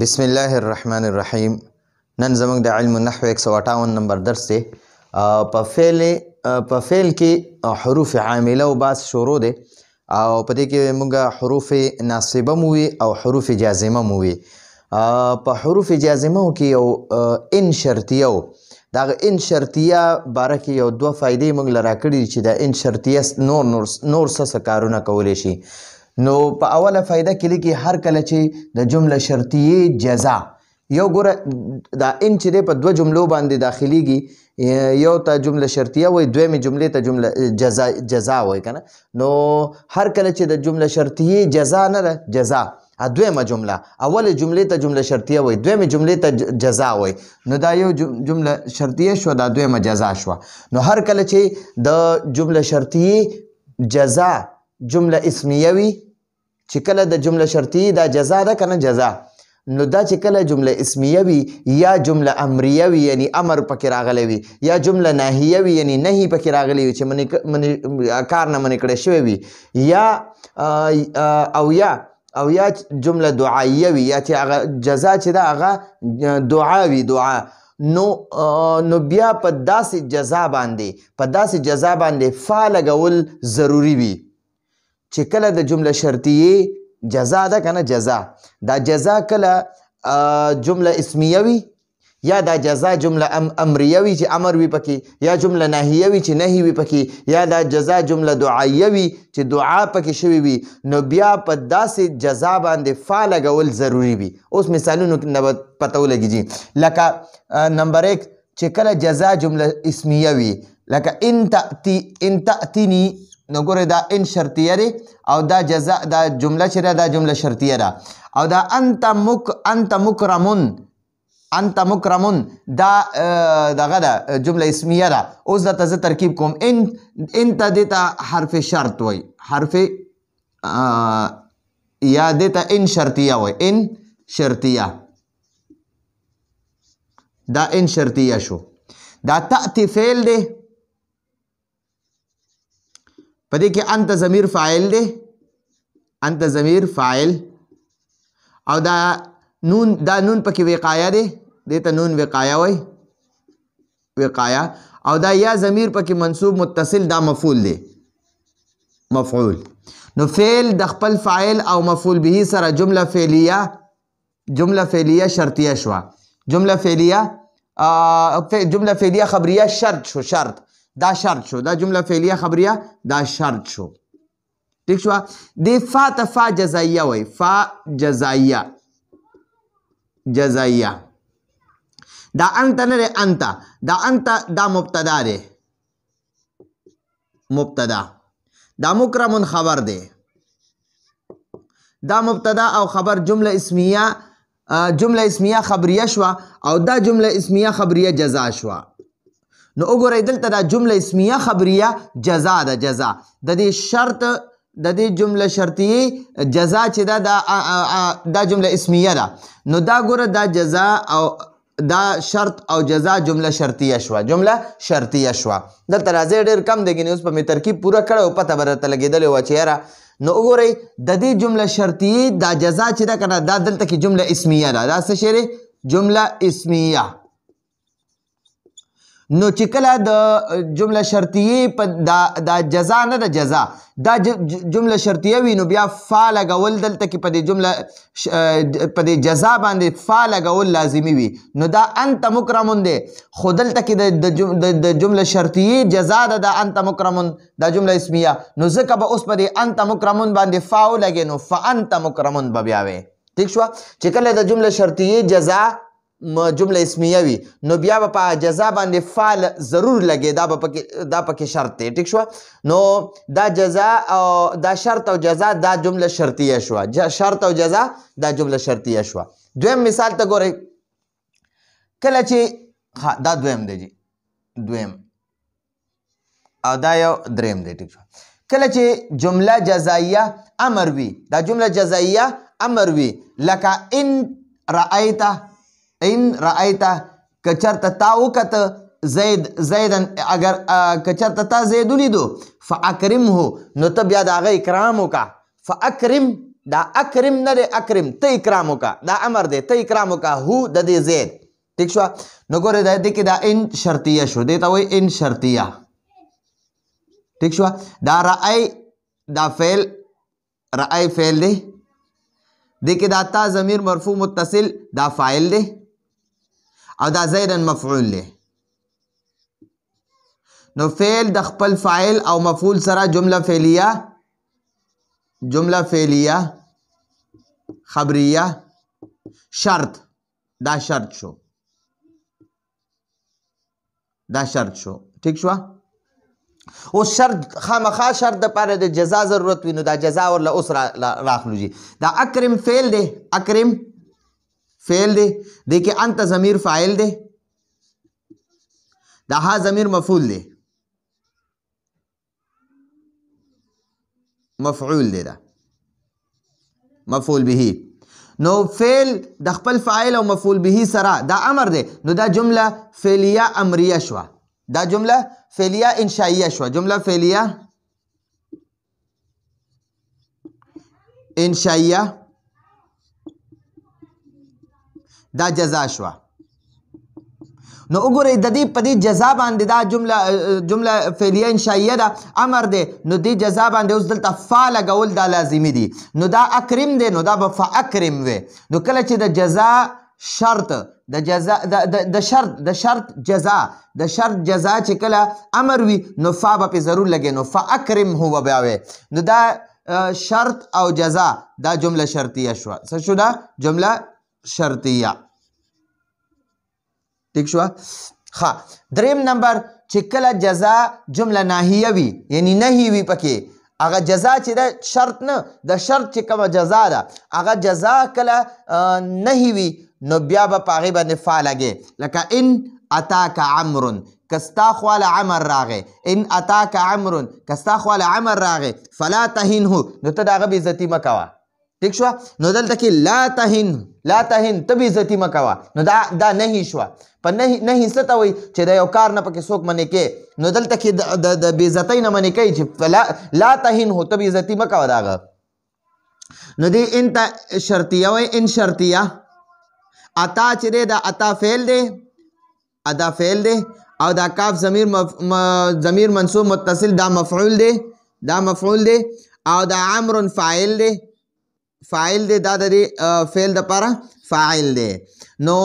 بسم الله الرحمن الرحیم. نن زموږ د علم النحو 158 نمبر درس دی. په فعل کې حروف عامله او باس شروع دی او په دې کې موږ حروف ناصبه مو وي او حروف جازمه مو وي. په حروف جازمه کې یو ان شرطیه و. دغه ان شرطیه باره کې یو دوه فایدې موږ له راکړي چې د ان شرطیه نور څه کارونه کولی شي. نو په اوله فایده کې لیکي هر کله چې د جمله شرطیه جزا یو ګوره دا ان چې دی په دوه جملو باندې داخلیږي، یو ته جمله شرطیه وایي، دویمې جملې ته جمله جزا وایي که نه. نو هر کله چې د جمله شرطیه جزا نه ده، جزا دویمه جمله، اول جملې ته جمله شرطیه وایي، دویمې جملې ته جزا وایي، نو دا یو جمله شرطیه شوه، دا دویمه جزا شوه. نو هر کله چې د جمله شرطیه جزا جمله اسمیه وي، چې کله د جمله شرطیه دا جزا ده که نه جزا، نو دا چې کله جمله اسمیه وي یا جمله امریه وي یعنی امر پکې راغلی وي، یا جمله ناهیه وي یعنی نهی پکې راغلی وي چې کار نه منع کړی شوی وي، او یا جمله دعایه وي، یا چې هغه جزا چې ده هغه دعا وي، دعا، نو بیا په داسې جزا باندې فا لګول ضروري وي. چې کله د جمله شرطیه جزا ده که نه جزا، دا جزا کله جمله اسمیه وي، یا دا جزا جمله امریه وي چې امر وي پکې، یا جمله ناهیه وي چې نهی وي پکې، یا دا جزا جمله دعایه وي چې دعا پکې شوي وي، نو بیا په داسې جزا باندې فا لګول ضروري وي. اوس مثالونو نه به پته ولګي. لکه نمبر 1 چې کله جزا جمله اسمیه وي، لکه ان تأتینی، نو ګوره دا ان شرطیه دی او دا جزا دا جمله چې ده دا جمله شرطیه ده، او دا انت مکرمون دا دغه ده جمله اسمیه ده. اوس درته زه ترکیب کوم. ان ته دې ته حرف شرط وایي، حرف یا دې ته ان شرطیه وایي، ان شرطیه، دا ان شرطیه شو. دا تأتی فعل دی، په دې کې انت ضمیر فاعل دی، انت ضمیر فاعل، او دا نون پکې وقایه دی، دې ته نون وقایه وایي، وقایه، او دا یا ضمیر پکې منصوب متصل، دا مفعول دی، مفعول. نو فعل د خپل فاعل او مفعول به سره جمله فعلیه شرطیه شوه. جمله فعلیه خبریه شرط شو، شرط دا شرط شو، دا جمله فعلیه خبریه دا شرط شو. ٹھیک شو. دی فا ته فا جزائیه وی، فا جزائیه. دا انت نه دی، دا انت دا مبتدا دی، مبتدا. دا مکرمون خبر دی، دا مبتدا او خبر جمله اسمیه خبریه شوه، او دا جمله اسمیه خبریه جزا شوه. نو وګورئ دلته دا جمله اسمیه خبریه جزا ده، جزا د دې شرط د دې جمله شرطیه جزا چې ده دا جمله اسمیه ده. نو دا ګوره دا جزا او دا شرط او جزا جمله شرطیه شوه، جمله شرطیه شوه. دلته راځئ ډېر کم دی، اوس په مې ترکیب پوره کړی او پته به راته لګېدلې وه چې یاره. نو وګورئ د دې جمله شرطیه دا جزا چې ده که نه، دا دلته کې جمله اسمیه ده، دا څه شی دی؟ جمله اسمیه. نو چې کله د جمله شرطیه دا جزا نه ده، جزا دا جمله شرطیه وي، نو بیا فا لګول دلته کې په دې جزا باندې فا لګول لازمي وي. نو دا انت مکرمون دی، خو دلته کې د جمله شرطیه جزا ده، دا انت مکرمون دا جمله اسمیه، نو ځکه به اوس په دې انت مکرمون باندې فا ولګې، نو فانت مکرمون به بیا وی. ٹھیک شوه. چې کله د جمله شرطیه جزا جمله اسمیه وي، نو بیا به په جزا باندې فعل ضرور لګي، دا پکې شرط دی. ٹھیک شوه. نو دا جزا او دا شرط او جزا دا جمله شرطیه شوه، شرط او جزا دا جمله شرطیه شوه. دویم مثال ته ګورئ. کله چې دا دویم دی جی، دویم، او دا یو دریم دی. ٹھیک شوه. کله چې جمله جزائیه امر وي، دا جمله جزائیه امر وي، لکه ان رأیتا کچرت تا وکته زیدن، اگر کچرت تا زید ولیدو، فاکرمه، نو ته بیا د هغه اکرام وکړه، فاکرم دا اکرم نه دی اکرم ته اکرام وکړه دا امر دی ته اکرام وکړه هو د دې زید ٹھیک شو نو ګوره د دې کې دا ان شرطیه شو دې ته وایي ان شرطیه ٹھیک شو دا رأی دا فعل رأی فعل دی دې کې دا تا ضمیر مرفوع متصل دا فاعل دی او دا زیدن مفعول دی نو فعل د خپل فاعل او مفعول سره جمله فعلیه خبریه شرط دا شرط شو ٹھیک شو او شرط خامخا شرط د پاره د جزا ضرورت وي نو دا جزا ورله اوس راخلو جی دا اکرم فعل دی اکرم فعل دی دی کې انت ضمیر فاعل دی دا ها ضمیر مفعول دی مفعول دی دا مفعول به نو فعل د خپل فاعل او مفعول به سره دا امر دی نو دا جمله فعلیه امریه شوه دا جمله فعلیه انشائیه شوه جمله فعلیه انشائیه دا جزا شوه نو وګورئ د دې په دې جزا باندې دا جمله فعلیه انشائیه ده امر دی نو دې جزا باندې اوس دلته فا لګول دا لازمي دي نو دا اکرم دی نو دا به فاکرم وي نو کله چې د جزا شرط د شرط جزا چې کله امر وي نو فا به پې ضرور لګي نو فاکرم هو بیا وي نو دا شرط او جزا دا جمله شرطیه شوه څه شو دا جمله شرطیه ٹھیک شو ها دریم نمبر چې کله جزا جمله ناهیه وي یعنی نهی وي پکې هغه جزا چې ده شرط نه د شرط چې کومه جزا ده هغه جزا کله نهی وي نو بیا به په هغې باندې فا لګې لکه ان اتاک عمر کستا خواله عمر راغی ان اتاک عمر کستا خواله عمر راغی فلا تهنه نو ته د هغه بېعزتي مه کوه ٹھیک شو نو دلته کې لا تهن ته بېعزتي مه کوه نو دا نهي شوه په نهي څه ته وایي چې د یو کار نه پکې څوک منې کې نو دلته کې د بېعزتۍ نه منې کوي چې لا تهنه ته بېعزتي مه کوه د هغه نو دې ان ته شرطیه وایي ان شرطیه اتا چې دی دا اتا فعل دی ادا فعل دی او دا کاف ضمیر منصوب متصل دا مفعول دی او دا عمر فاعل دی دا د فعل دپاره فاعل دی نو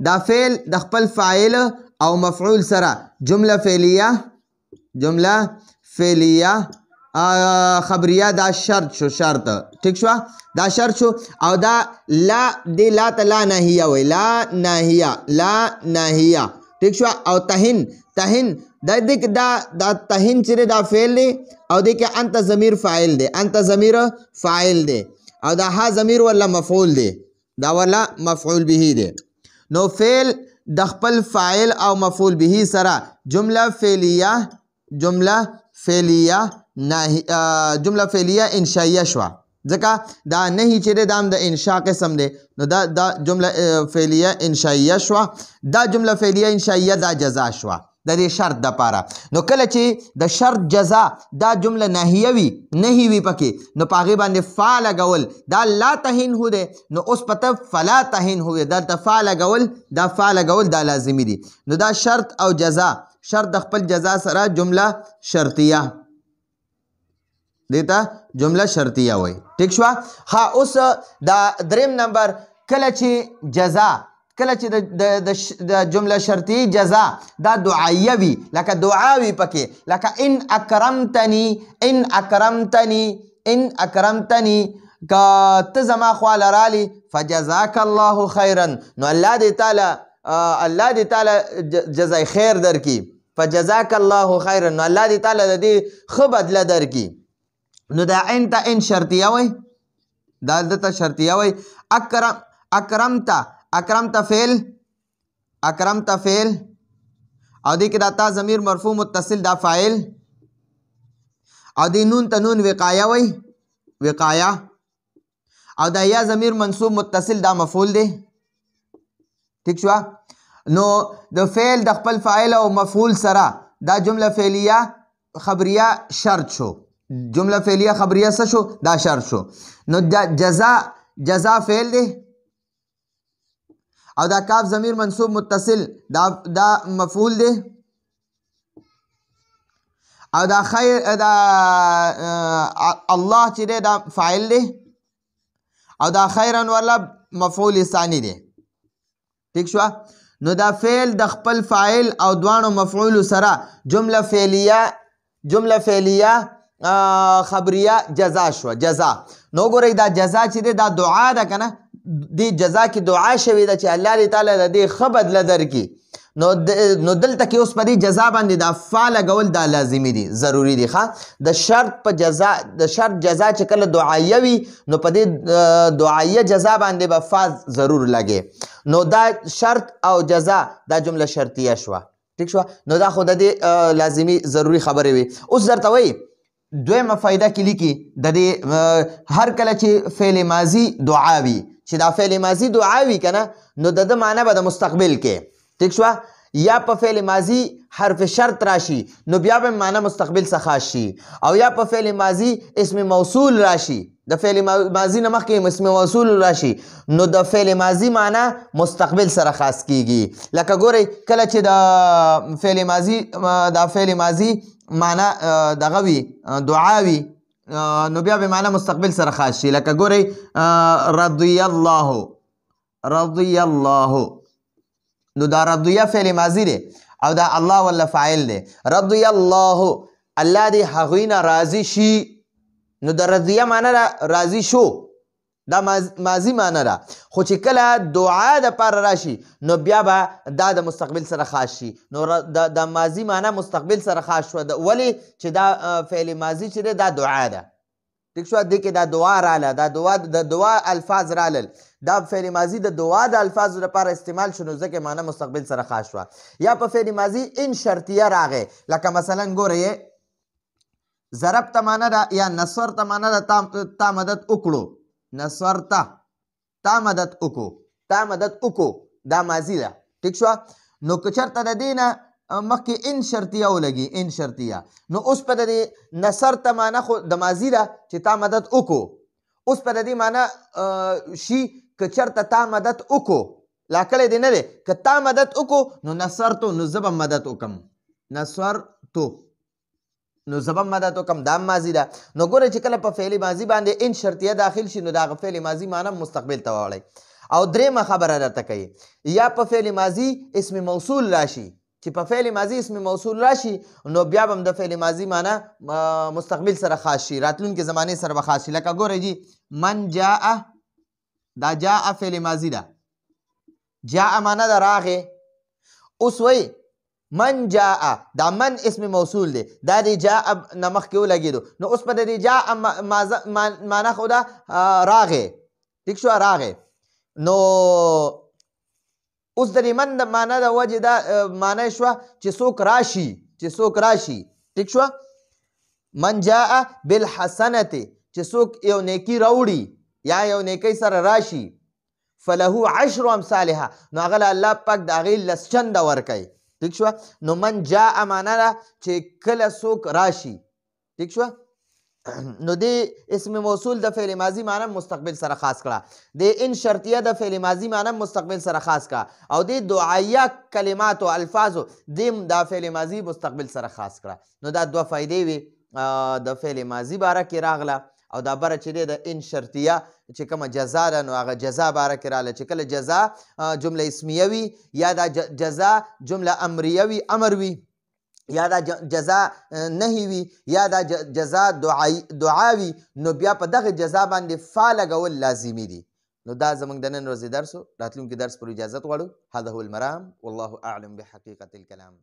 دا فعل د خپل فاعل او مفعول سره جمله فعلیه خبریه دا شرط شو ټیک شو دا شرط شو او دا لا دی لا ته لا ناهیه وی لا ناهیه ٹھیک شو او تهن دا تهن چې دا فعل دی او دی کې انت ضمیر فاعل دی او دا ها ضمیر ولا مفعول دی دا ولا مفعول به دی نو فعل د خپل فاعل او مفعول به سره جمله فعلیه انشائیه شوه ځکه دا نهي چې دی دا هم د انشاء قسم دی نو دا جمله فعلیه انشائیه شوه دا جمله فعلیه انشائیه دا جزا شوه د دې شرط دپاره نو کله چې د شرط جزا دا جمله ناهیه وي نهي وي پکې نو په هغې باندې فا لګول دا لا تهنه دی نو اوس پته فلا تهنه دی دلته فا لګول دا لازمي دي نو دا شرط او جزا شرط د خپل جزا سره جمله شرطیه دیتا جمله شرطیه وای ٹھیک شو ها اوس دا دریم نمبر کله چې د جمله شرطی جزا دا دعایه وي لکه دعا وي پکې لکه ان اکرمتنی که ته زما خواله رالی فجزاک الله خیرا نو الله دې تعالی جزای خیر درکي فجزاک الله خیرا نو الله دې تعالی د دې ښه بدله درکي نو دا ان ته ان شرطیه وای دا دلته شرطیه وای اکرمت فعل او دی کې دا تا ضمیر مرفوع متصل دا فاعل او دی نون ته نون وقایه وای وقایه او دا یا ضمیر منصوب متصل دا مفعول دی ٹھیک شو نو د فعل د خپل فاعل او مفعول سره دا جمله فعلیه خبریه شرط شو جمله فعلیه خبریه څه شو دا شرط شو نو جزا فعل دی او دا کاف ضمیر منصوب متصل دا مفعول دی او دا خیر دا الله چې دی دا فاعل دی او دا خیرا والا مفعول ثانی دی ٹھیک شو نو دا فعل د خپل فاعل او دوانو مفعول سره جمله فعلیه خبریه جزا شو جزا نو ګورئ دا جزا چې دی دا دعا ده کنه دی جزا کې دعا شوې ده چې الله تعالی د دې ښه بدله درکړي نو دلته کې اوس په دې جزا باندې دا فا لګول دا لازمي دي ضروري دي ښه د شرط جزا چې کله دعایه وي نو په دې دعایه جزا باندې به فا ضرور لګي نو دا شرط او جزا دا جمله شرطیه شوه ٹھیک شوه نو دا خو د دې لازمي ضروري خبرې وي اوس درته وایي دویمه فایده کې لیکي د دې هر کله چې فعل ماضي دعا وي چې دا فعل ماضي دعا وي که نه نو د ده معنی به د مستقبل کې ٹھیک شوه یا په فعل ماضي حرف شرط راشي نو بیا به معنی مستقبل څخه خاص شي او یا په فعل ماضي اسم موصول راشي د فعل ماضي نه مخکې اسم موصول راشي نو د فعل ماضي معنی مستقبل سره خاص کیږي لکه ګورئ کله چې د فعل ماضي معنی دغه وي دعا وي نو بیا به معنی مستقبل سره خاص شي لکه ګورئ رضی الله نو دا رضیه فعل ماضی دی او دا الله ولا فاعل دی رضی الله الله دې هغوی نه راضي شي نو د رضیه معنی راضي شو دا ماضی معنی ده خو چې کله دعا دپاره راشي نو بیا به دا د مستقبل سره خاص شي نو د ماضی معنی مستقبل سره خاص شوه ولې چې دا فعل ماضي چې دی دا دعا ده ٹھیک شو دې کې دا دعا راله دا د دعا الفاظ رالل دا فعل ماضي د دعا د الفاظو لپاره استعمال شو نو ځکه معنی مستقبل سره خاص شوه یا په فعل ماضي ان شرطیه راغی لکه مثلا ګورئ ضربت معنی ده یا نصرت معنی ده تا مدد وکړو نصرت تا مدد وکړو دا ماضي ده ٹھیک شو نو که چېرته د دې نه مخکې ان شرطیه ولګي ان شرطیه نو اوس په د دې نصرت معنی خو د ماضي ده چې تا مدد وکړو اوس په د دې معنی شي که چېرته تا مدد وکړو لا کلی دی نه دی که تا مدد وکړو نو نصرتو نو زه به مدد وکړم نصرتو نو زه به مدد وکړم دا ماضي ده نو ګورئ چې کله په فعل ماضي باندې ان شرطیه داخل شي نو د هغه فعل ماضي معنی مستقبل ته واړئ او درېیمه خبره درته کوي یا په فعل ماضي اسم موصول راشي چې په فعل ماضي اسم موصول راشي نو بیا به هم د فعل ماضي معنی مستقبل سره خاص شي راتلونکي زمانې سره به خاص شي لکه ګورئ جی من جاء دا جاء فعل ماضي ده جاء معنی ده راغې اوس وایي من جاء دا من اسم موصول دی دا دی جاء نه مخکې ولګېدو نو اوس په د دې جاء معنی خو ده راغې ټیک شو راغې نو اوس د دې من د معنی د وجې دا معنی شوه چې څوک راشي ټیک شوه من جاء بالحسنة چې څوک یو نیکي راوړي یا یو نیکۍ سره راشي فله 10 امثالها نو هغه له الله پاک د هغې 10 چنده ورکوي ٹھیک شوه نو من جاء معنی ده چې کله څوک راشي ٹھیک شوه نو د اسم موصول د فعل ماضي معنی مستقبل سره خاص کړه د ان شرطیه د فعل ماضي معنی مستقبل سره خاص کړه او د دعایه کلمات او الفاظو د فعل ماضي مستقبل سره خاص کړه نو دا دوه فائدې وي د فعل ماضي باره کې راغله او دا بره چې دی د ان شرطیه چې کومه جزا ده نو هغه جزا باره کې راغله چې کله جزا جمله اسمیه وي یا دا جزا جمله امریه وي امر وي یا دا جزا نهی وي یا دا جزا دعا وي نو بیا په دغه جزا باندې فا لګول لازمي دي نو دا زموږ د نن ورځې درس و راتلونکي درس پر اجازت غواړو هذا هو المرام والله اعلم بحقیقة الكلام